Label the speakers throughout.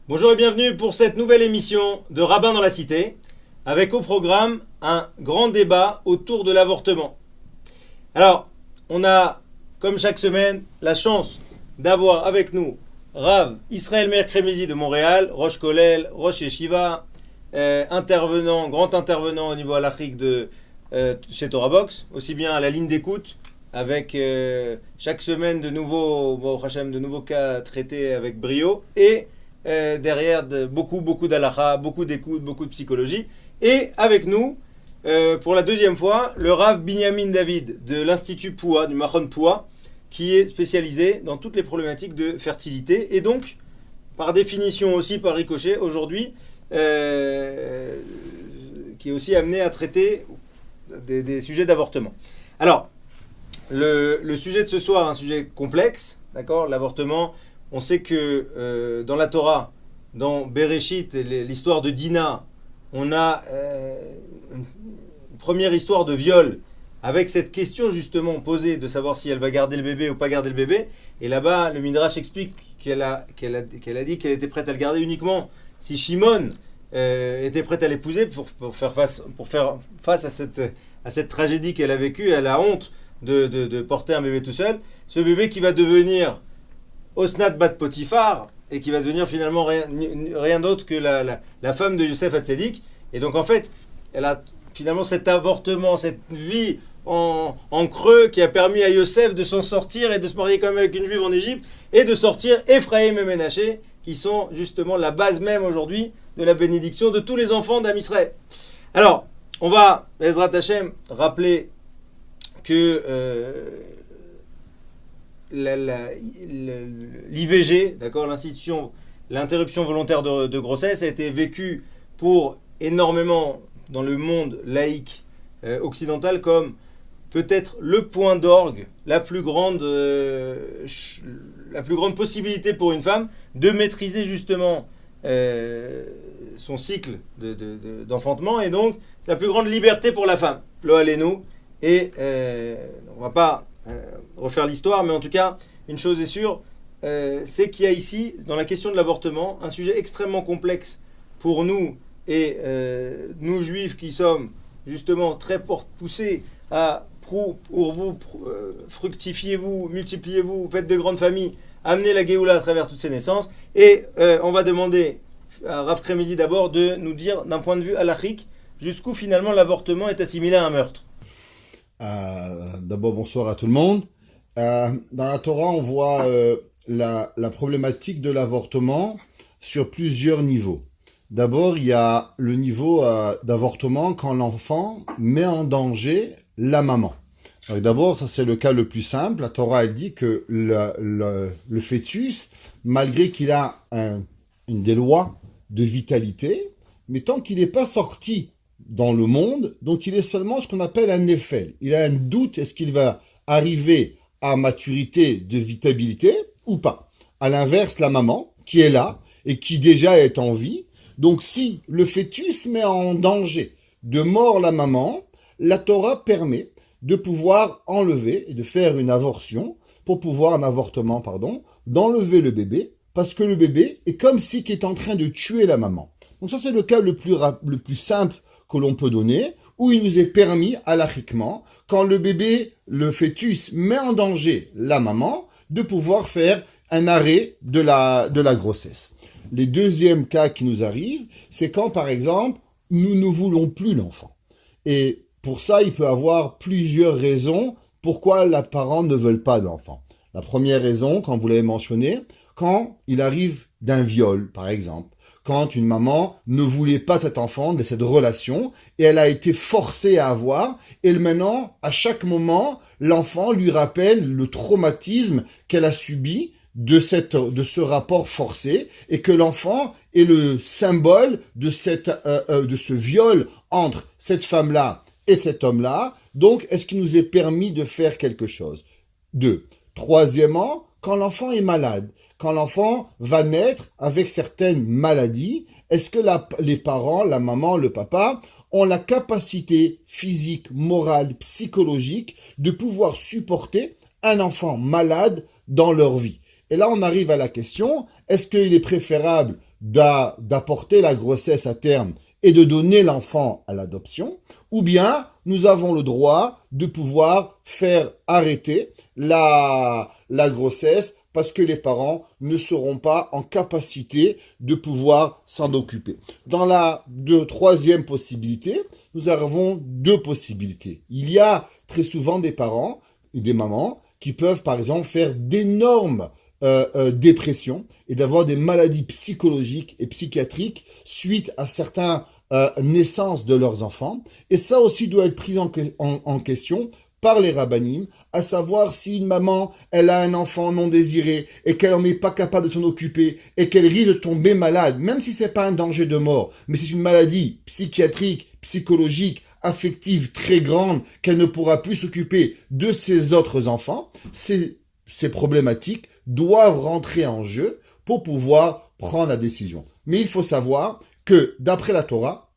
Speaker 1: Bonjour et bienvenue pour cette nouvelle émission de Rabbin dans la Cité, avec au programme un grand débat autour de l'avortement. Alors, on a, comme chaque semaine, la chance d'avoir avec nous Rav Israël Meir Kremizi de Montréal, Rosh Kollel, Rosh Yeshiva, grand intervenant au niveau halachique chez Torah Box, aussi bien à la ligne d'écoute, avec chaque semaine de nouveaux cas traités avec brio, et derrière beaucoup d'halakha, beaucoup d'écoute, beaucoup de psychologie. Et avec nous, pour la deuxième fois, le Rav Binyamin David de l'Institut Poua, du Machon Poua, qui est spécialisé dans toutes les problématiques de fertilité et donc, par définition aussi par ricochet, aujourd'hui, qui est aussi amené à traiter des sujets d'avortement. Alors, le sujet de ce soir est un sujet complexe, d'accord ? L'avortement, on sait que dans la Torah, dans Bereshit, l'histoire de Dina, on a une première histoire de viol avec cette question justement posée de savoir si elle va garder le bébé ou pas garder le bébé. Et là-bas, le Midrash explique qu'elle a dit qu'elle était prête à le garder uniquement si Shimon était prête à l'épouser pour faire face à cette tragédie qu'elle a vécue. Elle a honte de porter un bébé tout seul. Ce bébé qui va devenir Osnat Bat Potiphar et qui va devenir finalement rien d'autre que la femme de Yosef Hatzadik. Et donc en fait, elle a finalement cet avortement, cette vie en creux qui a permis à Yosef de s'en sortir et de se marier quand même avec une juive en Égypte et de sortir Ephraim et Ménaché qui sont justement la base même aujourd'hui de la bénédiction de tous les enfants d'Am Israël. Alors, on va, Ezrat Hashem, rappeler que l'IVG, d'accord, l'interruption volontaire de grossesse a été vécue pour énormément dans le monde laïque occidental comme peut-être le point d'orgue, la plus grande possibilité pour une femme de maîtriser justement son cycle d'enfantement et donc c'est la plus grande liberté pour la femme. Lo alenu. Et on va pas refaire l'histoire, mais en tout cas, une chose est sûre, c'est qu'il y a ici, dans la question de l'avortement, un sujet extrêmement complexe pour nous et nous juifs qui sommes justement très poussés à fructifiez-vous, multipliez-vous, faites de grandes familles, amenez la Géoula à travers toutes ces naissances. Et on va demander à Rav Kremizi d'abord de nous dire, d'un point de vue halachique, jusqu'où finalement l'avortement est assimilé à un meurtre.
Speaker 2: D'abord, bonsoir à tout le monde. Dans la Torah, on voit la problématique de l'avortement sur plusieurs niveaux. D'abord, il y a le niveau d'avortement quand l'enfant met en danger la maman. Alors, d'abord, ça c'est le cas le plus simple. La Torah, elle dit que le fœtus, malgré qu'il a des lois de vitalité, mais tant qu'il n'est pas sorti dans le monde, donc il est seulement ce qu'on appelle un néphel. Il a un doute, est-ce qu'il va arriver à maturité de vitalité ou pas. À l'inverse, la maman, qui est là et qui déjà est en vie, donc si le fœtus met en danger de mort la maman, la Torah permet de pouvoir enlever et de faire un avortement, d'enlever le bébé, parce que le bébé est comme si qui est en train de tuer la maman. Donc ça c'est le cas le plus simple que l'on peut donner, où il nous est permis, halachiquement, quand le fœtus met en danger la maman, de pouvoir faire un arrêt de la grossesse. Les deuxièmes cas qui nous arrivent, c'est quand, par exemple, nous ne voulons plus l'enfant. Et pour ça, il peut avoir plusieurs raisons pourquoi les parents ne veulent pas de l'enfant. La première raison, quand vous l'avez mentionné, quand il arrive d'un viol, par exemple. Quand une maman ne voulait pas cet enfant, de cette relation, et elle a été forcée à avoir, et maintenant, à chaque moment, l'enfant lui rappelle le traumatisme qu'elle a subi de ce rapport forcé, et que l'enfant est le symbole de ce viol entre cette femme-là et cet homme-là. Donc, est-ce qu'il nous est permis de faire quelque chose ? 2. Troisièmement, quand l'enfant est malade, quand l'enfant va naître avec certaines maladies, est-ce que les parents, la maman, le papa, ont la capacité physique, morale, psychologique de pouvoir supporter un enfant malade dans leur vie? Et là, on arrive à la question, est-ce qu'il est préférable d'apporter la grossesse à terme et de donner l'enfant à l'adoption, ou bien nous avons le droit de pouvoir faire arrêter la grossesse parce que les parents ne seront pas en capacité de pouvoir s'en occuper. Dans la troisième possibilité, nous avons deux possibilités. Il y a très souvent des parents et des mamans qui peuvent par exemple faire d'énormes dépressions et d'avoir des maladies psychologiques et psychiatriques suite à certaines naissances de leurs enfants. Et ça aussi doit être pris en question par les rabbinim, à savoir si une maman, elle a un enfant non désiré et qu'elle n'en est pas capable de s'en occuper et qu'elle risque de tomber malade, même si c'est pas un danger de mort, mais c'est une maladie psychiatrique, psychologique, affective très grande qu'elle ne pourra plus s'occuper de ses autres enfants, ces problématiques doivent rentrer en jeu pour pouvoir prendre la décision. Mais il faut savoir que d'après la Torah,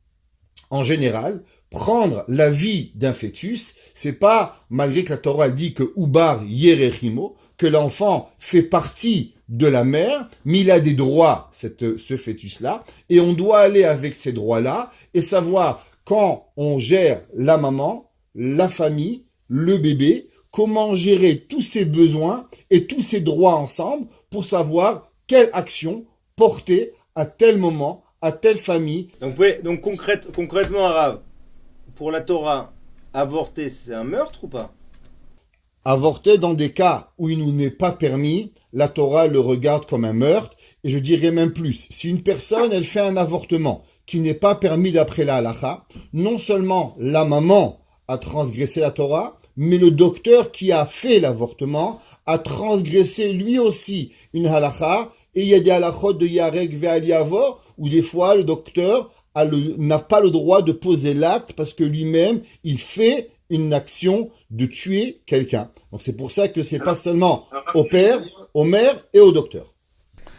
Speaker 2: en général, prendre la vie d'un fœtus, c'est pas, malgré que la Torah dit que Ubar Yerechimo, que l'enfant fait partie de la mère, mais il a des droits, ce fœtus-là, et on doit aller avec ces droits-là et savoir quand on gère la maman, la famille, le bébé, comment gérer tous ses besoins et tous ses droits ensemble pour savoir quelle action porter à tel moment, à telle famille.
Speaker 1: Donc concrètement, Arav, pour la Torah, avorter, c'est un meurtre ou pas?
Speaker 2: Avorter dans des cas où il nous n'est pas permis, la Torah le regarde comme un meurtre. Et je dirais même plus, si une personne, elle fait un avortement qui n'est pas permis d'après la halakha, non seulement la maman a transgressé la Torah, mais le docteur qui a fait l'avortement a transgressé lui aussi une halakha. Et il y a des halakhot de Yarek ve'al yavor, où des fois le docteur n'a pas le droit de poser l'acte parce que lui-même, il fait une action de tuer quelqu'un. Donc c'est pour ça que c'est pas seulement au père, aux mères et au docteur.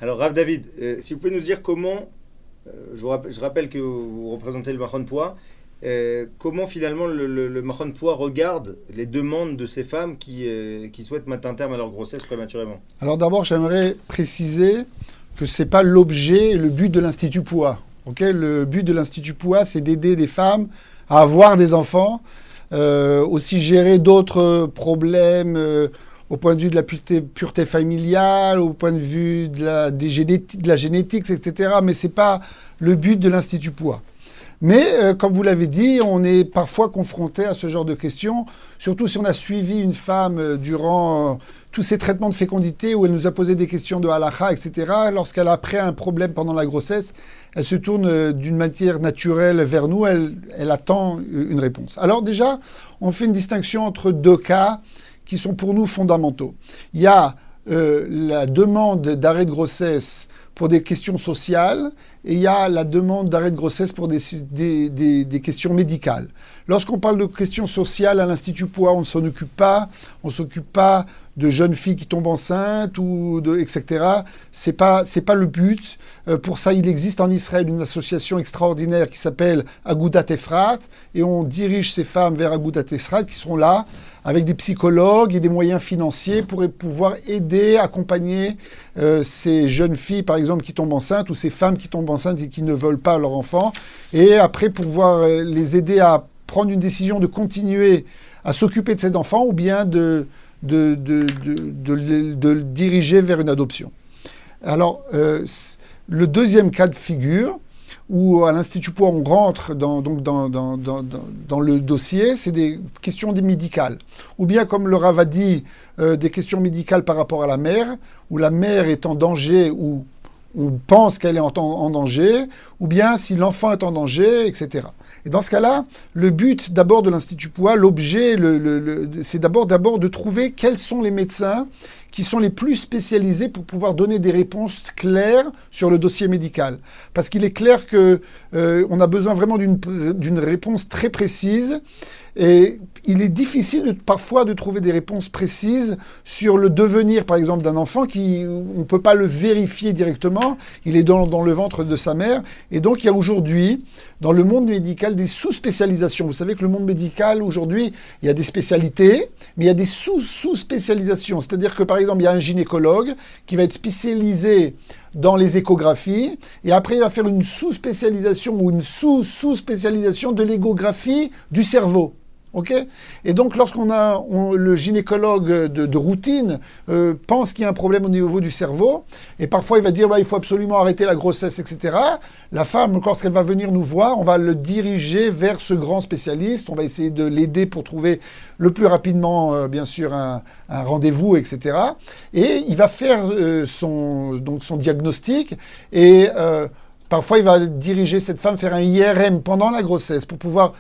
Speaker 1: Alors Rav David, si vous pouvez nous dire comment, je rappelle que vous représentez le Machon Poa, comment finalement le Machon Poa regarde les demandes de ces femmes qui souhaitent mettre un terme à leur grossesse prématurément?
Speaker 3: Alors d'abord, j'aimerais préciser que ce n'est pas l'objet et le but de l'Institut Poa. Okay, le but de l'Institut Poa, c'est d'aider des femmes à avoir des enfants, aussi gérer d'autres problèmes au point de vue de la pureté familiale, au point de vue de la génétique, etc. Mais ce n'est pas le but de l'Institut Poa. Mais, comme vous l'avez dit, on est parfois confronté à ce genre de questions, surtout si on a suivi une femme durant tous ces traitements de fécondité où elle nous a posé des questions de halakha, etc. Lorsqu'elle a pris un problème pendant la grossesse, elle se tourne d'une manière naturelle vers nous, elle attend une réponse. Alors déjà, on fait une distinction entre deux cas qui sont pour nous fondamentaux. Il y a la demande d'arrêt de grossesse pour des questions sociales et il y a la demande d'arrêt de grossesse pour des questions médicales. Lorsqu'on parle de questions sociales à l'Institut Poa, on ne s'en occupe pas. On ne s'occupe pas de jeunes filles qui tombent enceintes, etc. C'est pas le but. Pour ça, il existe en Israël une association extraordinaire qui s'appelle Agudat Efrat et on dirige ces femmes vers Agudat Efrat qui seront là avec des psychologues et des moyens financiers pour pouvoir aider, accompagner ces jeunes filles, par exemple, qui tombent enceintes ou ces femmes qui tombent enceintes et qui ne veulent pas leur enfant. Et après, pouvoir les aider à prendre une décision de continuer à s'occuper de cet enfant ou bien de le diriger vers une adoption. Alors, le deuxième cas de figure, où à l'Institut Poa, on rentre dans le dossier, c'est des questions médicales. Ou bien, comme le Rav a dit, des questions médicales par rapport à la mère, où la mère est en danger, ou on pense qu'elle est en danger, ou bien si l'enfant est en danger, etc. Et dans ce cas-là, le but d'abord de l'Institut Poa, l'objet, c'est d'abord de trouver quels sont les médecins qui sont les plus spécialisés pour pouvoir donner des réponses claires sur le dossier médical. Parce qu'il est clair qu'on a besoin vraiment d'une réponse très précise. Et il est difficile parfois de trouver des réponses précises sur le devenir, par exemple, d'un enfant on ne peut pas le vérifier directement. Il est dans le ventre de sa mère. Et donc, il y a aujourd'hui, dans le monde médical, des sous-spécialisations. Vous savez que le monde médical, aujourd'hui, il y a des spécialités, mais il y a des sous-spécialisations. C'est-à-dire que, par exemple, il y a un gynécologue qui va être spécialisé dans les échographies, et après il va faire une sous-spécialisation ou une sous-spécialisation de l'échographie du cerveau. Ok. Et donc, le gynécologue de routine pense qu'il y a un problème au niveau du cerveau, et parfois il va dire il faut absolument arrêter la grossesse, etc. La femme, lorsqu'elle va venir nous voir, on va le diriger vers ce grand spécialiste, on va essayer de l'aider pour trouver le plus rapidement, bien sûr, un rendez-vous, etc. Et il va faire son diagnostic, et parfois il va diriger cette femme faire un IRM pendant la grossesse pour pouvoir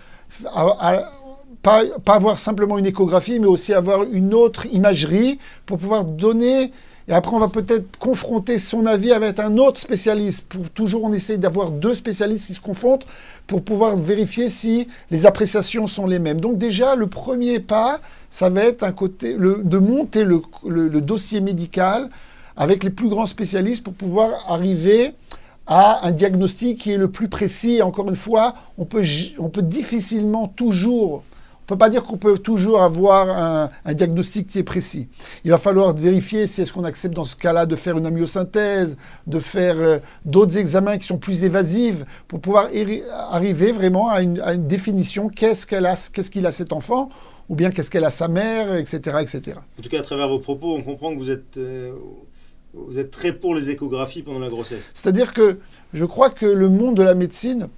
Speaker 3: pas avoir simplement une échographie, mais aussi avoir une autre imagerie pour pouvoir donner. Et après, on va peut-être confronter son avis avec un autre spécialiste. Toujours, on essaie d'avoir deux spécialistes qui se confrontent pour pouvoir vérifier si les appréciations sont les mêmes. Donc déjà, le premier pas, ça va être de monter le dossier médical avec les plus grands spécialistes pour pouvoir arriver à un diagnostic qui est le plus précis. Et encore une fois, on peut difficilement toujours... On ne peut pas dire qu'on peut toujours avoir un diagnostic qui est précis. Il va falloir vérifier si est-ce qu'on accepte dans ce cas-là de faire une amniosynthèse, de faire d'autres examens qui sont plus évasifs pour pouvoir arriver vraiment à une définition. Qu'est-ce qu'il a cet enfant, ou bien qu'est-ce qu'elle a sa mère, etc., etc.
Speaker 1: En tout cas, à travers vos propos, on comprend que vous êtes très pour les échographies pendant la grossesse.
Speaker 3: C'est-à-dire que je crois que le monde de la médecine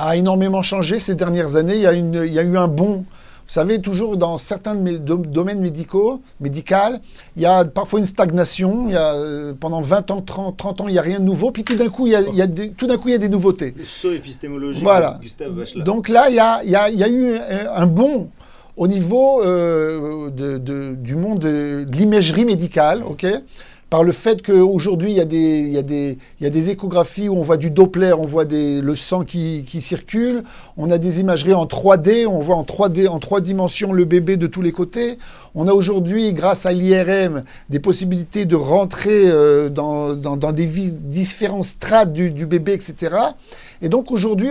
Speaker 3: a énormément changé ces dernières années. Il y a eu un bond. Vous savez, toujours dans certains domaines médicaux, il y a parfois une stagnation. Pendant 20 ans, 30 ans, il n'y a rien de nouveau. Puis tout d'un coup, il y a des nouveautés.
Speaker 1: Le saut épistémologique
Speaker 3: de
Speaker 1: Gustave Bachelard.
Speaker 3: Donc là, il y a eu un bond au niveau du monde de l'imagerie médicale, ok, par le fait qu'aujourd'hui, il y a des échographies où on voit du Doppler, on voit le sang qui circule, on a des imageries en 3D, on voit en 3 dimensions le bébé de tous les côtés. On a aujourd'hui, grâce à l'IRM, des possibilités de rentrer dans des différents strates du bébé, etc. Et donc aujourd'hui,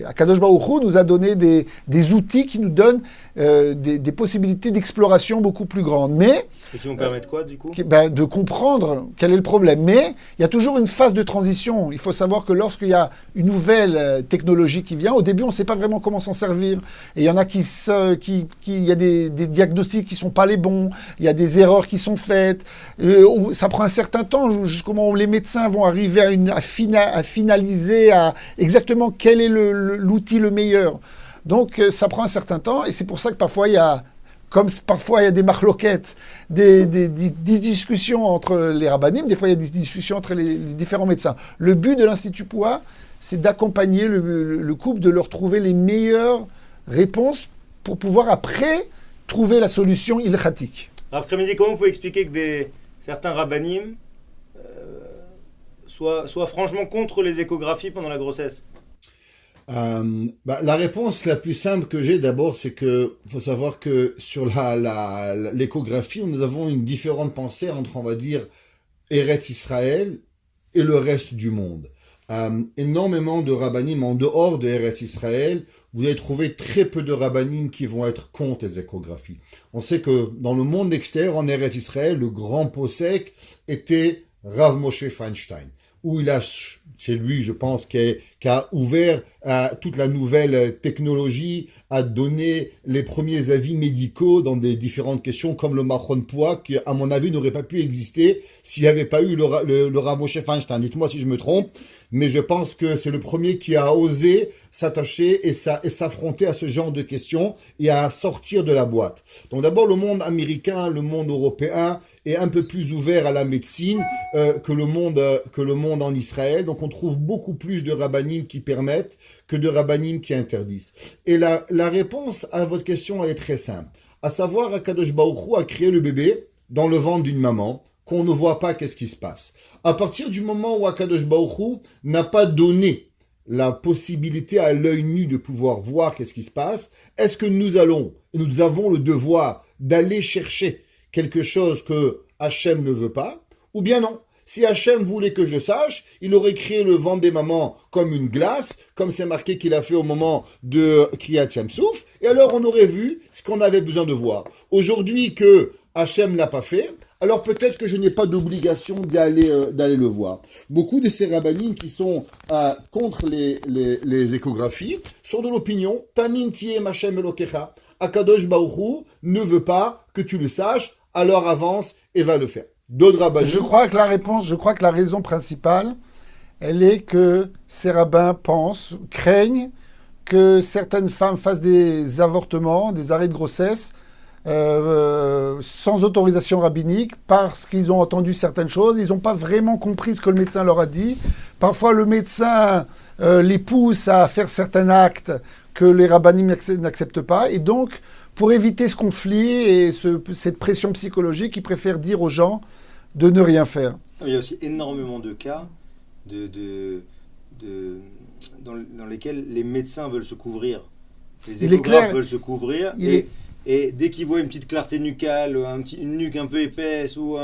Speaker 3: Akadosh Baruch Hu nous a donné des outils qui nous donnent des possibilités d'exploration beaucoup plus grandes.
Speaker 1: Et qui vont permettre quoi, du coup ?
Speaker 3: De comprendre quel est le problème. Mais il y a toujours une phase de transition. Il faut savoir que lorsqu'il y a une nouvelle technologie qui vient, au début, on ne sait pas vraiment comment s'en servir. Et il y en a il y a des diagnostics qui ne sont pas les bons, il y a des erreurs qui sont faites. Ça prend un certain temps jusqu'au les médecins vont arriver à finaliser exactement quel est l'outil le meilleur. Donc, ça prend un certain temps, et c'est pour ça que parfois, il y a des marloquettes, des discussions entre les rabbinim, des fois, il y a des discussions entre les différents médecins. Le but de l'Institut Poua, c'est d'accompagner le couple, de leur trouver les meilleures réponses pour pouvoir, après, trouver la solution ilchatique.
Speaker 1: Après-midi, comment vous pouvez expliquer que certains rabbinim soient franchement contre les échographies pendant la grossesse ?
Speaker 2: La réponse la plus simple que j'ai d'abord, c'est que faut savoir que sur l'échographie, nous avons une différente pensée entre, on va dire, Eretz Israël et le reste du monde. Énormément de rabbinim en dehors de Eretz Israël, vous allez trouver très peu de rabbinim qui vont être contre les échographies. On sait que dans le monde extérieur, en Eretz Israël, le grand possèque était Rav Moshe Feinstein, où c'est lui, je pense, qui a ouvert toute la nouvelle technologie, a donné les premiers avis médicaux dans des différentes questions, comme le Machon Poua, qui, à mon avis, n'aurait pas pu exister s'il n'y avait pas eu le Rav Moshe Feinstein. Dites-moi si je me trompe, mais je pense que c'est le premier qui a osé s'attacher et s'affronter à ce genre de questions et à sortir de la boîte. Donc d'abord, le monde américain, le monde européen est un peu plus ouvert à la médecine que le monde en Israël. Donc on trouve beaucoup plus de rabbinim qui permettent que de rabbinim qui interdisent. Et la réponse à votre question, elle est très simple. À savoir, Akadosh Baruch Hu a créé le bébé dans le ventre d'une maman, qu'on ne voit pas qu'est-ce qui se passe. À partir du moment où Akadosh Baruch Hu n'a pas donné la possibilité à l'œil nu de pouvoir voir qu'est-ce qui se passe, est-ce que nous avons le devoir d'aller chercher quelque chose que Hachem ne veut pas, ou bien non? Si Hachem voulait que je sache, il aurait créé le ventre des mamans comme une glace, comme c'est marqué qu'il a fait au moment de Kriyat Yam-Souf, et alors on aurait vu ce qu'on avait besoin de voir. Aujourd'hui que Hachem ne l'a pas fait, alors peut-être que je n'ai pas d'obligation d'aller le voir. Beaucoup de ces rabbinim qui sont contre les échographies sont de l'opinion Tamin tiem Hashem Elokecha. Akadosh Baruch Hu ne veut pas que tu le saches, alors avance et va le faire. D'autres rabbinim.
Speaker 3: Je crois que la raison principale, elle est que ces rabbins craignent que certaines femmes fassent des avortements, des arrêts de grossesse, sans autorisation rabbinique, parce qu'ils ont entendu certaines choses, ils n'ont pas vraiment compris ce que le médecin leur a dit. Parfois, le médecin les pousse à faire certains actes que les rabbinim n'acceptent pas, et donc, pour éviter ce conflit et cette pression psychologique, ils préfèrent dire aux gens de ne rien faire.
Speaker 1: Il y a aussi énormément de cas dans lesquels les médecins veulent se couvrir. Les échographes veulent se couvrir et dès qu'ils voient une petite clarté nucale, une nuque un peu épaisse où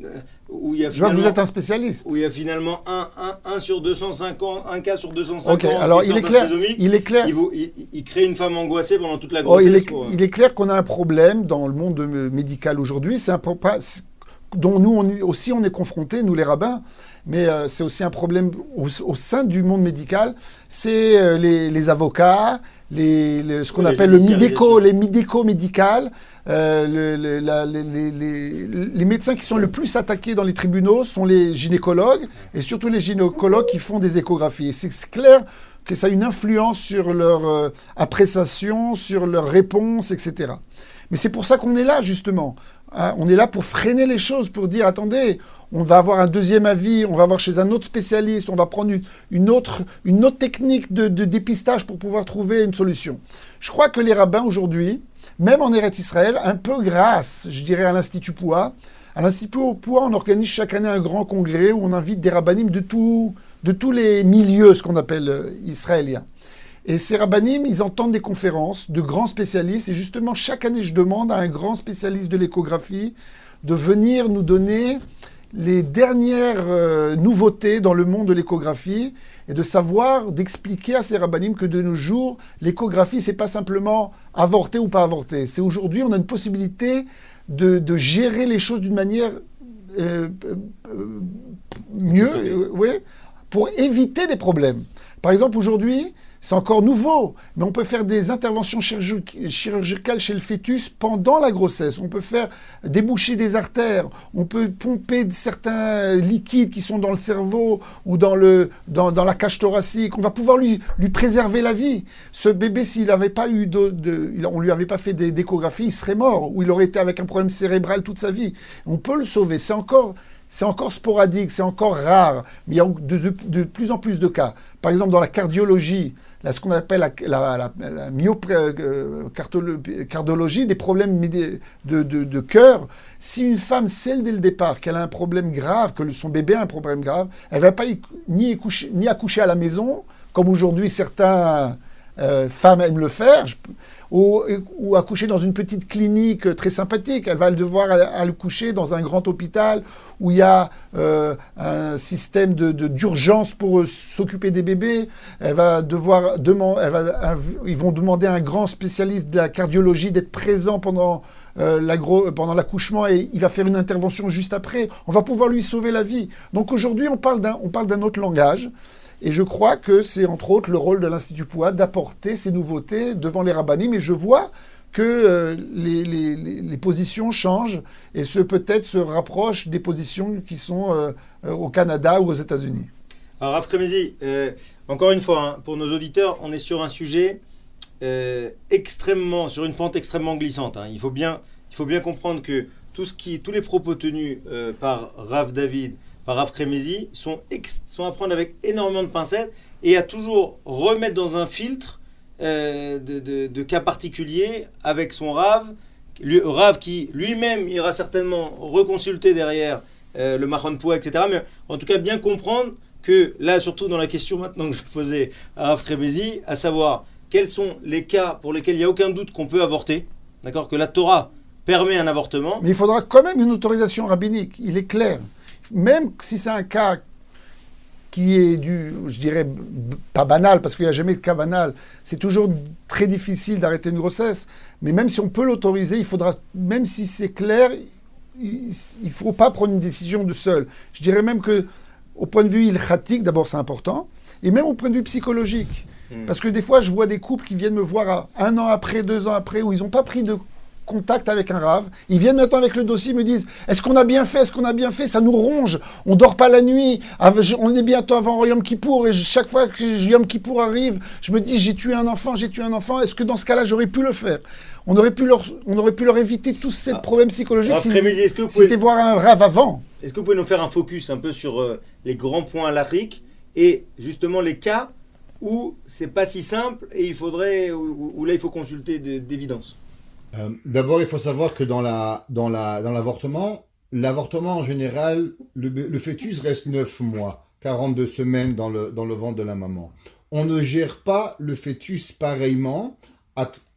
Speaker 1: il y a
Speaker 3: je vois que vous êtes un spécialiste.
Speaker 1: Où il y a finalement un sur 250, un cas sur 250.
Speaker 3: Ok, alors il est clair.
Speaker 1: Il crée une femme angoissée pendant toute la grossesse.
Speaker 3: Il est clair qu'on a un problème dans le monde médical aujourd'hui. C'est un problème dont nous on est confrontés, nous les rabbins, mais c'est aussi un problème au sein du monde médical. C'est les avocats, ce qu'on appelle les médico-médical. Les médecins qui sont le plus attaqués dans les tribunaux sont les gynécologues, et surtout les gynécologues qui font des échographies. Et c'est clair que ça a une influence sur leur appréciation, sur leurs réponses, etc. Mais c'est pour ça qu'on est là, justement. On est là pour freiner les choses, pour dire, attendez, on va avoir un deuxième avis, on va voir chez un autre spécialiste, on va prendre une autre technique de dépistage pour pouvoir trouver une solution. Je crois que les rabbins aujourd'hui, même en Eretz Israël, un peu grâce, je dirais, à l'Institut Poua. À l'Institut Poua, on organise chaque année un grand congrès où on invite des rabbinim de tous les milieux, ce qu'on appelle israéliens. Et ces rabbinim, ils entendent des conférences de grands spécialistes. Et justement, chaque année, je demande à un grand spécialiste de l'échographie de venir nous donner les dernières nouveautés dans le monde de l'échographie et d'expliquer à ces rabbinim que de nos jours, l'échographie, c'est pas simplement avorter ou pas avorter. C'est aujourd'hui, on a une possibilité de gérer les choses d'une manière mieux, pour éviter des problèmes. Par exemple, aujourd'hui, c'est encore nouveau, mais on peut faire des interventions chirurgicales chez le fœtus pendant la grossesse. On peut faire déboucher des artères, on peut pomper certains liquides qui sont dans le cerveau ou dans la cage thoracique. On va pouvoir lui préserver la vie. Ce bébé, s'il n'avait pas eu on lui avait pas fait d'échographie, il serait mort, ou il aurait été avec un problème cérébral toute sa vie. On peut le sauver. C'est encore sporadique, c'est encore rare, mais il y a de plus en plus de cas. Par exemple, dans la cardiologie, ce qu'on appelle la myocardiologie, des problèmes de cœur, si une femme sait dès le départ qu'elle a un problème grave, que son bébé a un problème grave, elle ne va pas ni accoucher à la maison, comme aujourd'hui certaines femmes aiment le faire, ou accoucher dans une petite clinique très sympathique. Elle va devoir aller coucher dans un grand hôpital où il y a un système d'urgence pour s'occuper des bébés. Ils vont demander à un grand spécialiste de la cardiologie d'être présent pendant l'accouchement, et il va faire une intervention juste après. On va pouvoir lui sauver la vie. Donc aujourd'hui, on parle d'un autre langage. Et je crois que c'est entre autres le rôle de l'Institut Poua d'apporter ces nouveautés devant les rabbinim. Et je vois que les positions changent et peut-être se rapprochent des positions qui sont au Canada ou aux États-Unis.
Speaker 1: Alors Rav Kremezi, encore une fois, pour nos auditeurs, on est sur un sujet sur une pente extrêmement glissante. Il faut bien comprendre que tous les propos tenus par Rav David, par Rav Kremezi, sont à prendre avec énormément de pincettes et à toujours remettre dans un filtre de cas particuliers avec son Rav qui lui-même ira certainement reconsulter derrière le Machon Poua, etc. Mais en tout cas, bien comprendre que là, surtout dans la question maintenant que je vais poser à Rav Kremezi, à savoir quels sont les cas pour lesquels il n'y a aucun doute qu'on peut avorter, d'accord, que la Torah permet un avortement.
Speaker 3: Mais il faudra quand même une autorisation rabbinique, il est clair. Même si c'est un cas qui est je dirais, pas banal, parce qu'il n'y a jamais de cas banal, c'est toujours très difficile d'arrêter une grossesse, mais même si on peut l'autoriser, il faudra, même si c'est clair, il faut pas prendre une décision de seul. Je dirais même que, au point de vue ilkhatique, d'abord c'est important, et même au point de vue psychologique. Parce que des fois, je vois des couples qui viennent me voir 1 an après, 2 ans après, où ils n'ont pas pris de contact avec un rave. Ils viennent maintenant avec le dossier, me disent « Est-ce qu'on a bien fait ? Est-ce qu'on a bien fait ? Ça nous ronge. On dort pas la nuit. On est bientôt avant Yom Kippour. Et chaque fois que Yom Kippour arrive, je me dis « J'ai tué un enfant. Est-ce que dans ce cas-là, j'aurais pu le faire ?» On aurait pu leur éviter tous ces problèmes psychologiques si c'était voir un rave avant.
Speaker 1: Est-ce que vous pouvez nous faire un focus un peu sur les grands points halachiques et justement les cas où c'est pas si simple et où là il faut consulter d'évidence?
Speaker 2: D'abord, il faut savoir que dans l'avortement en général, le fœtus reste 9 mois, 42 semaines dans le ventre de la maman. On ne gère pas le fœtus pareillement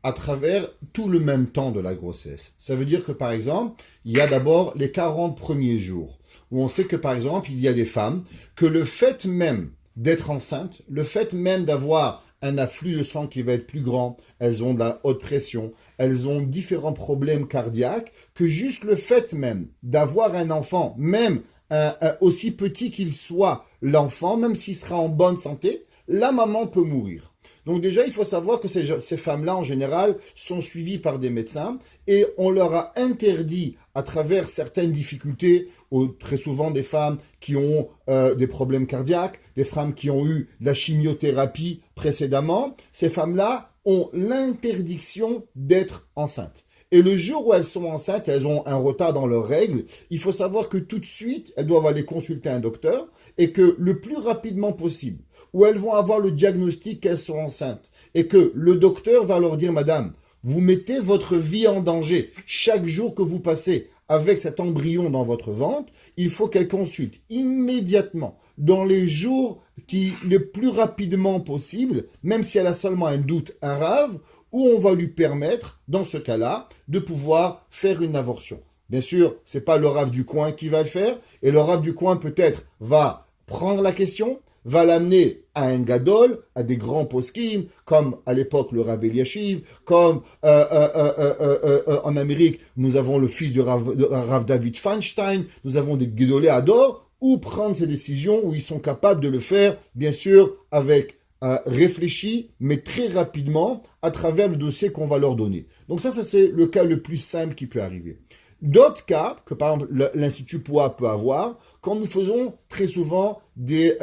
Speaker 2: à travers tout le même temps de la grossesse. Ça veut dire que, par exemple, il y a d'abord les 40 premiers jours, où on sait que, par exemple, il y a des femmes que le fait même d'être enceinte, le fait même d'avoir un afflux de sang qui va être plus grand, elles ont de la haute pression, elles ont différents problèmes cardiaques, que juste le fait même d'avoir un enfant, même aussi petit qu'il soit, l'enfant, même s'il sera en bonne santé, la maman peut mourir. Donc déjà, il faut savoir que ces femmes-là, en général, sont suivies par des médecins et on leur a interdit, à travers certaines difficultés, très souvent des femmes qui ont des problèmes cardiaques, des femmes qui ont eu de la chimiothérapie précédemment, ces femmes-là ont l'interdiction d'être enceintes. Et le jour où elles sont enceintes, elles ont un retard dans leurs règles, il faut savoir que tout de suite, elles doivent aller consulter un docteur et que le plus rapidement possible, où elles vont avoir le diagnostic qu'elles sont enceintes et que le docteur va leur dire « Madame, vous mettez votre vie en danger chaque jour que vous passez avec cet embryon dans votre ventre, il faut qu'elle consulte immédiatement, dans les jours le plus rapidement possible, même si elle a seulement un doute, un rave, où on va lui permettre, dans ce cas-là, de pouvoir faire une avortion. Bien sûr, c'est pas le rave du coin qui va le faire, et le rave du coin peut-être va prendre la question, va l'amener à un gadol, à des grands poskim, comme à l'époque le Rav Eliashiv, comme en Amérique, nous avons le fils de Rav David Feinstein, nous avons des gadolés Ador, ou prendre ces décisions où ils sont capables de le faire, bien sûr, avec réfléchi, mais très rapidement, à travers le dossier qu'on va leur donner. Donc ça c'est le cas le plus simple qui peut arriver. D'autres cas, que par exemple l'Institut POA peut avoir, quand nous faisons très souvent des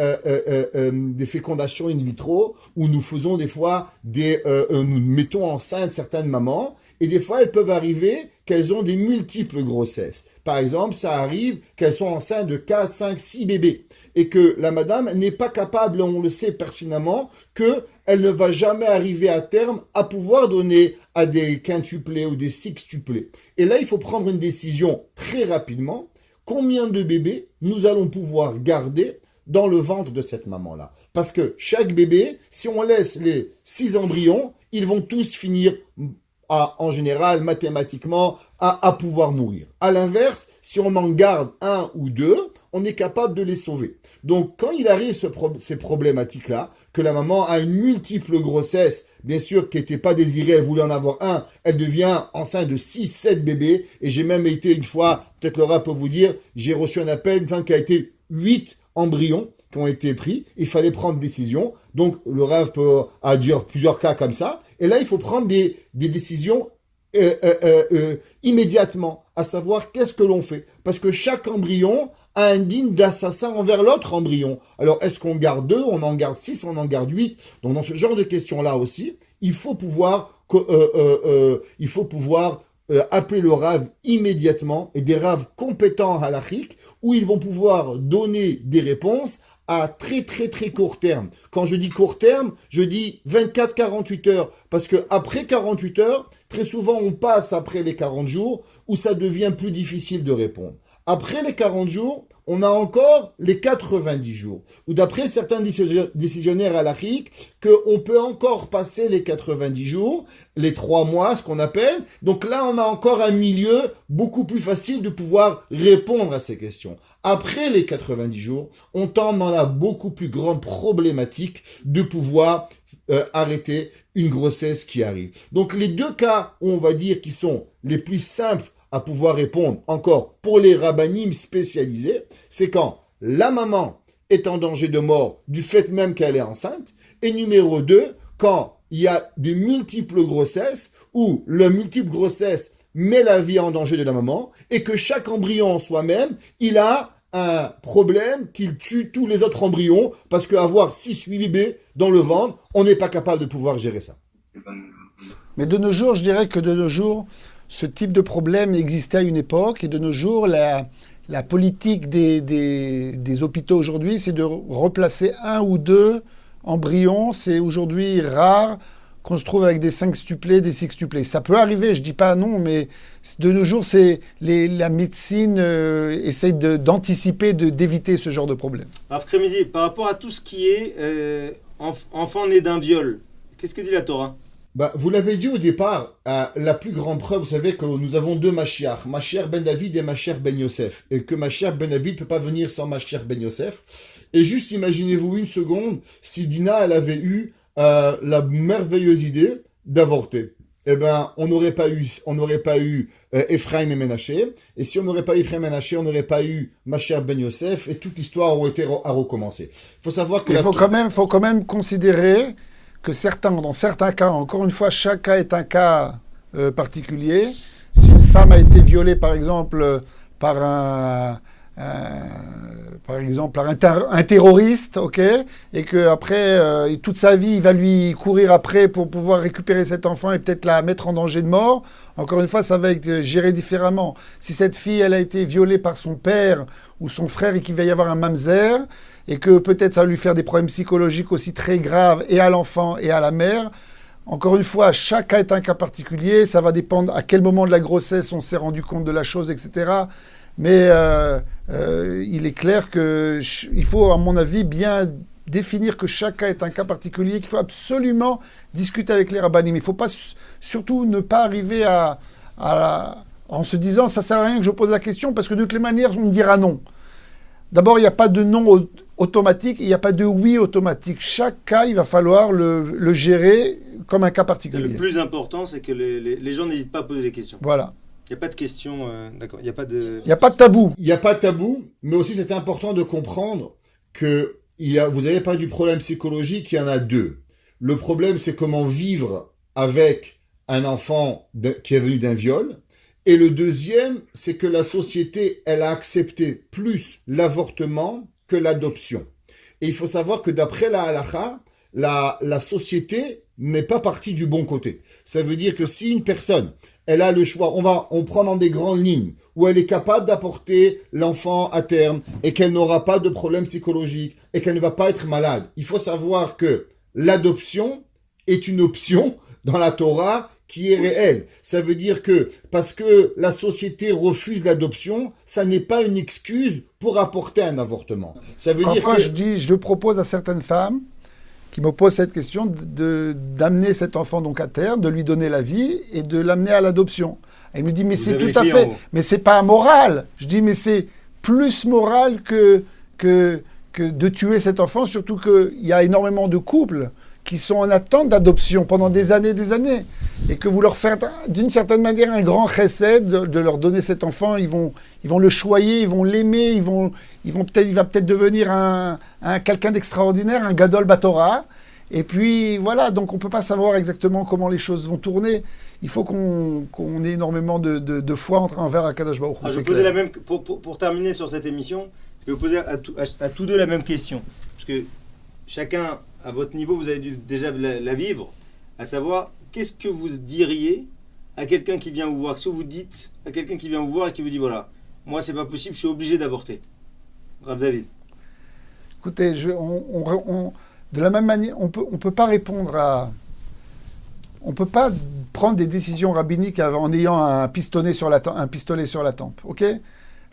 Speaker 2: fécondations in vitro, où nous faisons des fois nous mettons enceinte certaines mamans, et des fois elles peuvent arriver qu'elles ont des multiples grossesses. Par exemple, ça arrive qu'elles sont enceintes de 4, 5, 6 bébés, et que la madame n'est pas capable, on le sait pertinemment, qu'elle ne va jamais arriver à terme à pouvoir donner à des quintuplés ou des sextuplés. Et là, il faut prendre une décision très rapidement. Combien de bébés nous allons pouvoir garder dans le ventre de cette maman-là? Parce que chaque bébé, si on laisse les 6 embryons, ils vont tous finir en général, mathématiquement, à pouvoir mourir. À l'inverse, si on en garde 1 ou 2, on est capable de les sauver. Donc, quand il arrive ces problématiques-là, que la maman a une multiple grossesse, bien sûr, qui n'était pas désirée, elle voulait en avoir un, elle devient enceinte de 6, 7 bébés, et j'ai même été une fois, peut-être Laura peut vous dire, j'ai reçu un appel, une femme qui a été 8 embryons qui ont été pris, il fallait prendre décision, donc le rêve a dire plusieurs cas comme ça, et là il faut prendre des décisions immédiatement, à savoir qu'est-ce que l'on fait, parce que chaque embryon a un digne d'assassin envers l'autre embryon. Alors est-ce qu'on garde 2, on en garde 6, on en garde 8, donc dans ce genre de questions-là aussi, il faut pouvoir appeler le rave immédiatement, et des raves compétents halachiques, où ils vont pouvoir donner des réponses à très très très court terme. Quand je dis court terme, je dis 24-48 heures, parce que après 48 heures, très souvent on passe après les 40 jours, où ça devient plus difficile de répondre. Après les 40 jours, on a encore les 90 jours, où d'après certains décisionnaires halachiques, qu'on peut encore passer les 90 jours, les 3 mois, ce qu'on appelle. Donc là, on a encore un milieu beaucoup plus facile de pouvoir répondre à ces questions. Après les 90 jours, on tombe dans la beaucoup plus grande problématique de pouvoir arrêter une grossesse qui arrive. Donc les 2 cas, on va dire, qui sont les plus simples à pouvoir répondre encore pour les rabbinim spécialisés, c'est quand la maman est en danger de mort du fait même qu'elle est enceinte, et numéro 2, quand il y a de multiples grossesses où le multiple grossesse met la vie en danger de la maman et que chaque embryon en soi-même, il a un problème qu'il tue tous les autres embryons parce qu'avoir 6-8 bébés dans le ventre, on n'est pas capable de pouvoir gérer ça.
Speaker 3: Mais de nos jours, je dirais que de nos jours, ce type de problème existait à une époque et de nos jours, la politique des hôpitaux aujourd'hui, c'est de replacer 1 ou 2 embryons. C'est aujourd'hui rare qu'on se trouve avec des 5-tuplés, des 6-tuplés. Ça peut arriver, je ne dis pas non, mais de nos jours, la médecine essaye d'anticiper, d'éviter ce genre de problème.
Speaker 1: Alors, Crémizy, par rapport à tout ce qui est enfant né d'un viol, qu'est-ce que dit la Torah ?
Speaker 2: Vous l'avez dit au départ, la plus grande preuve, vous savez que nous avons 2 Mashiach, Mashiach ben David et Mashiach ben Yosef, et que Mashiach ben David ne peut pas venir sans Mashiach ben Yosef. Et juste imaginez-vous une seconde, si Dina, elle avait eu la merveilleuse idée d'avorter. Eh ben, on n'aurait pas eu Ephraim et Ménaché, et si on n'aurait pas eu Ephraim et Ménaché, on n'aurait pas eu Mashiach ben Yosef, et toute l'histoire aurait été à recommencer. Il faut savoir que...
Speaker 3: Il faut quand même considérer que dans certains cas, encore une fois, chaque cas est un cas particulier. Si une femme a été violée, par exemple, par un terroriste, ok, et qu'après, toute sa vie, il va lui courir après pour pouvoir récupérer cet enfant et peut-être la mettre en danger de mort, encore une fois, ça va être géré différemment. Si cette fille, elle a été violée par son père ou son frère et qu'il va y avoir un mamzer, et que peut-être ça va lui faire des problèmes psychologiques aussi très graves, et à l'enfant et à la mère, encore une fois, chaque cas est un cas particulier, ça va dépendre à quel moment de la grossesse on s'est rendu compte de la chose, etc., mais il est clair qu'il faut, à mon avis, bien définir que chaque cas est un cas particulier, qu'il faut absolument discuter avec les rabbinim. Il ne faut pas, surtout ne pas arriver en se disant « ça ne sert à rien que je pose la question parce que de toutes les manières, on me dira non ». D'abord, il n'y a pas de non automatique, il n'y a pas de oui automatique. Chaque cas, il va falloir le gérer comme un cas particulier.
Speaker 1: Le plus important, c'est que les gens n'hésitent pas à poser des questions.
Speaker 3: Voilà.
Speaker 1: Il n'y a pas de questions, d'accord, il n'y a pas de...
Speaker 3: Il n'y a pas de tabou.
Speaker 2: Il n'y a pas de tabou, mais aussi c'est important de comprendre que vous n'avez pas du problème psychologique, il y en a 2. Le problème, c'est comment vivre avec un enfant qui est venu d'un viol. Et le deuxième, c'est que la société, elle a accepté plus l'avortement que l'adoption. Et il faut savoir que d'après la halakha, la société n'est pas partie du bon côté. Ça veut dire que si une personne... elle a le choix, on prend dans des grandes lignes, où elle est capable d'apporter l'enfant à terme, et qu'elle n'aura pas de problème psychologique, et qu'elle ne va pas être malade. Il faut savoir que l'adoption est une option dans la Torah qui est réelle. Ça veut dire que, parce que la société refuse l'adoption, ça n'est pas une excuse pour apporter un avortement. Ça veut dire que...
Speaker 3: je propose à certaines femmes qui me posent cette question d'amener cet enfant donc à terme, de lui donner la vie et de l'amener à l'adoption. Elle me dit, mais c'est tout à fait, mais c'est pas moral. Je dis, mais c'est plus moral que de tuer cet enfant, surtout qu'il y a énormément de couples qui sont en attente d'adoption pendant des années, et que vous leur faites d'une certaine manière un grand chesed de leur donner cet enfant, ils vont le choyer, ils vont l'aimer, il va peut-être devenir un quelqu'un d'extraordinaire, un gadol batora, et puis voilà, donc on ne peut pas savoir exactement comment les choses vont tourner. Il faut qu'on ait énormément de foi envers Akadosh Baruch Hu.
Speaker 1: Je vais poser la même, pour terminer sur cette émission, je vais vous poser à tous deux la même question, parce que chacun, à votre niveau, vous avez dû déjà la vivre, à savoir, qu'est-ce que vous diriez à quelqu'un qui vient vous voir? Si vous dites à quelqu'un qui vient vous voir et qui vous dit, voilà, moi c'est pas possible, je suis obligé d'avorter. Rav David.
Speaker 3: Écoutez, de la même manière, on peut pas répondre à... On peut pas prendre des décisions rabbiniques en ayant un pistolet sur la tempe, ok?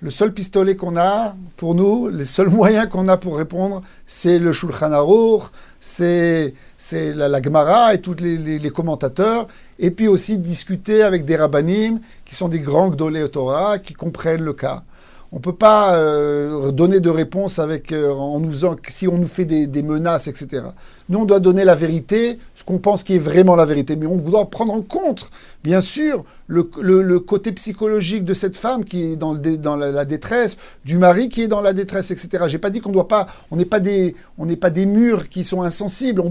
Speaker 3: Le seul pistolet qu'on a, pour nous, les seuls moyens qu'on a pour répondre, c'est le Shulchan Aruch, c'est la Gemara et tous les commentateurs, et puis aussi discuter avec des rabbanim qui sont des grands gdolei Torah, qui comprennent le cas. On peut pas donner de réponse en nous faisant, si on nous fait des menaces, etc. Nous, on doit donner la vérité, ce qu'on pense qui est vraiment la vérité. Mais on doit prendre en compte, bien sûr, le côté psychologique de cette femme qui est dans la détresse, du mari qui est dans la détresse, etc. J'ai pas dit on n'est pas des murs qui sont insensibles.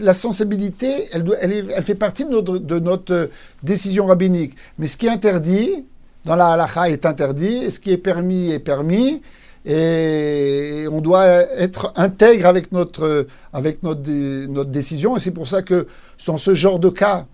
Speaker 3: La sensibilité, elle fait partie de notre décision rabbinique. Mais ce qui est interdit dans la halakha est interdit, et ce qui est permis est permis, et on doit être intègre avec notre décision, et c'est pour ça que dans ce genre de cas,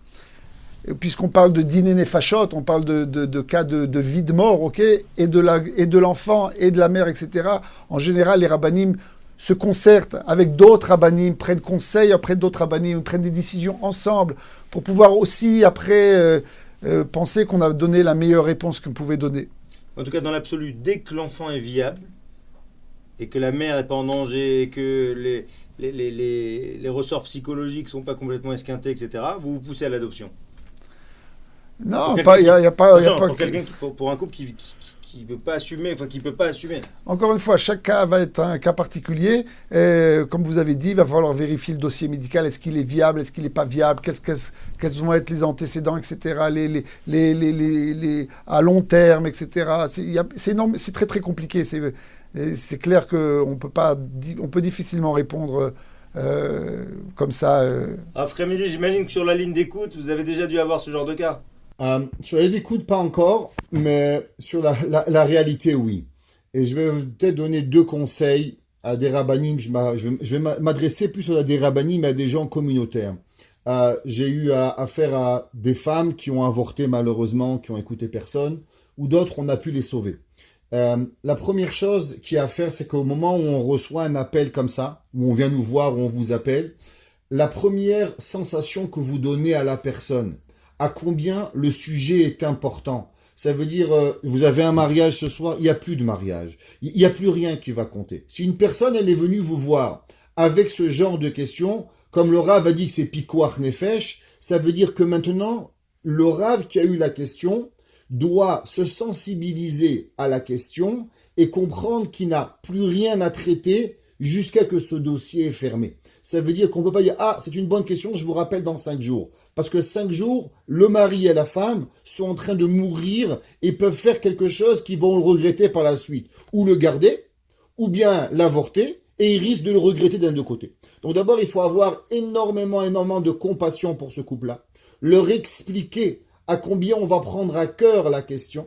Speaker 3: puisqu'on parle de dîner nefashot, on parle de cas de vie de mort, ok, et de l'enfant, et de la mère, etc. En général, les rabbanim se concertent avec d'autres rabbanim, prennent conseil auprès d'autres rabbanim, prennent des décisions ensemble, pour pouvoir aussi, après, penser qu'on a donné la meilleure réponse qu'on pouvait donner.
Speaker 1: En tout cas, dans l'absolu, dès que l'enfant est viable, et que la mère n'est pas en danger, et que les ressorts psychologiques ne sont pas complètement esquintés, etc., vous vous poussez à l'adoption.
Speaker 3: Non, il n'y a pas...
Speaker 1: Pour un couple qui veut pas assumer, enfin qui peut pas assumer.
Speaker 3: Encore une fois, chaque cas va être un cas particulier. Comme vous avez dit, il va falloir vérifier le dossier médical. Est-ce qu'il est viable? Est-ce qu'il n'est pas viable? Quels vont être les antécédents, etc. À long terme, etc. C'est énorme, c'est très très compliqué. C'est clair qu'on peut difficilement répondre comme ça.
Speaker 1: Frémézy, j'imagine que sur la ligne d'écoute, vous avez déjà dû avoir ce genre de cas.
Speaker 2: Sur les écoutes, pas encore, mais sur la réalité, oui. Et je vais peut-être donner 2 conseils à des rabbinim. Je vais m'adresser plus à des rabbinim, mais à des gens communautaires. J'ai eu affaire à des femmes qui ont avorté malheureusement, qui ont écouté personne, ou d'autres, on a pu les sauver. La première chose qu'il y a à faire, c'est qu'au moment où on reçoit un appel comme ça, où on vient nous voir, où on vous appelle, la première sensation que vous donnez à la personne, à combien le sujet est important. Ça veut dire, vous avez un mariage ce soir, il n'y a plus de mariage. Il n'y a plus rien qui va compter. Si une personne, elle est venue vous voir avec ce genre de questions, comme le Rav a dit que c'est pikuach nefesh, ça veut dire que maintenant, le Rav qui a eu la question doit se sensibiliser à la question et comprendre qu'il n'a plus rien à traiter jusqu'à que ce dossier est fermé. Ça veut dire qu'on ne peut pas dire « Ah, c'est une bonne question, je vous rappelle dans 5 jours ». Parce que 5 jours, le mari et la femme sont en train de mourir et peuvent faire quelque chose qu'ils vont le regretter par la suite. Ou le garder, ou bien l'avorter, et ils risquent de le regretter d'un de côté. Donc d'abord, il faut avoir énormément de compassion pour ce couple-là. Leur expliquer à combien on va prendre à cœur la question,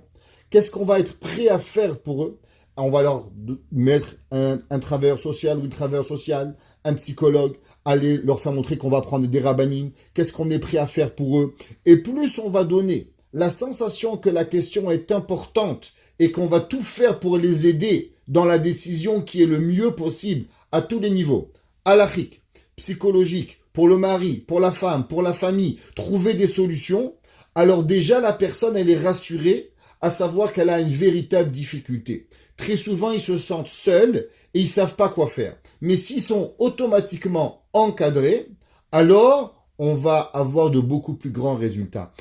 Speaker 2: qu'est-ce qu'on va être prêt à faire pour eux. On va leur mettre un travailleur social ou une travailleuse sociale, un psychologue, aller leur faire montrer qu'on va prendre des rabbinim, qu'est-ce qu'on est prêt à faire pour eux. Et plus on va donner la sensation que la question est importante et qu'on va tout faire pour les aider dans la décision qui est le mieux possible à tous les niveaux, halachique, psychologique, pour le mari, pour la femme, pour la famille, trouver des solutions, alors déjà la personne elle est rassurée à savoir qu'elle a une véritable difficulté. Très souvent, ils se sentent seuls et ils ne savent pas quoi faire. Mais s'ils sont automatiquement encadrés, alors on va avoir de beaucoup plus grands résultats.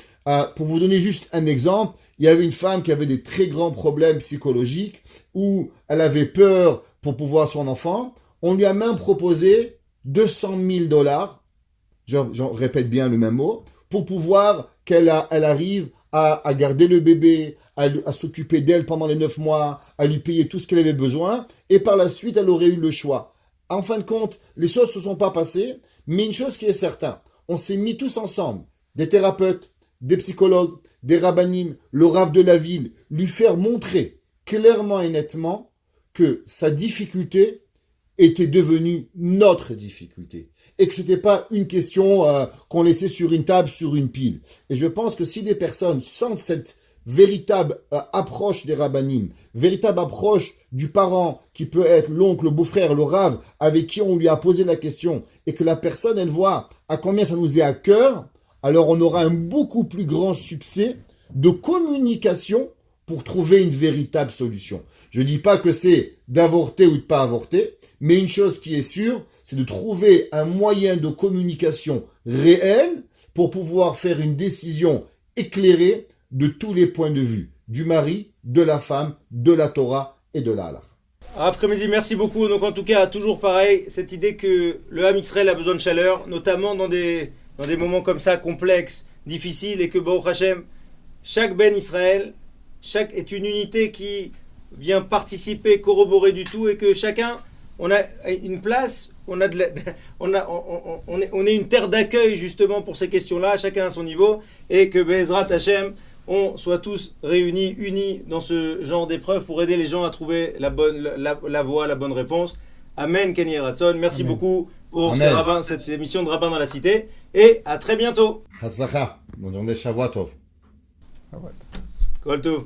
Speaker 2: Pour vous donner juste un exemple, il y avait une femme qui avait des très grands problèmes psychologiques où elle avait peur pour pouvoir son enfant. On lui a même proposé $200,000, j'en répète bien le même mot, pour pouvoir qu'elle arrive à garder le bébé, à s'occuper d'elle pendant les 9 mois, à lui payer tout ce qu'elle avait besoin, et par la suite, elle aurait eu le choix. En fin de compte, les choses ne se sont pas passées, mais une chose qui est certaine, on s'est mis tous ensemble, des thérapeutes, des psychologues, des rabbinim, le Rav de la ville, lui faire montrer clairement et nettement que sa difficulté était devenue notre difficulté. Et que ce n'était pas une question qu'on laissait sur une table, sur une pile. Et je pense que si les personnes sentent cette véritable approche des rabbinim, véritable approche du parent qui peut être l'oncle, le beau-frère, le Rav, avec qui on lui a posé la question, et que la personne, elle voit à combien ça nous est à cœur, alors on aura un beaucoup plus grand succès de communication pour trouver une véritable solution. Je ne dis pas que c'est d'avorter ou de pas avorter, mais une chose qui est sûre, c'est de trouver un moyen de communication réel pour pouvoir faire une décision éclairée de tous les points de vue, du mari, de la femme, de la Torah et de la halakha.
Speaker 1: Rav Kremezi, merci beaucoup. Donc en tout cas, toujours pareil, cette idée que le Ham Israël a besoin de chaleur, notamment dans des moments comme ça, complexes, difficiles, et que Baruch Hashem, chaque Ben Israël, chaque est une unité qui vient participer, corroborer du tout, et que chacun, on a une place, on est une terre d'accueil justement pour ces questions-là, chacun à son niveau, et que Be'ezrat Hashem, on soit tous réunis, unis dans ce genre d'épreuve pour aider les gens à trouver la voie, la bonne réponse. Amen, Kenny Ratson. Merci
Speaker 2: Amen.
Speaker 1: beaucoup pour
Speaker 2: Amen.
Speaker 1: cette émission de Rabbin dans la Cité. Et à très bientôt.
Speaker 2: Hatzlacha. Bonne journée, Shavua Tov.
Speaker 3: Ah ouais.
Speaker 1: Kol Tov.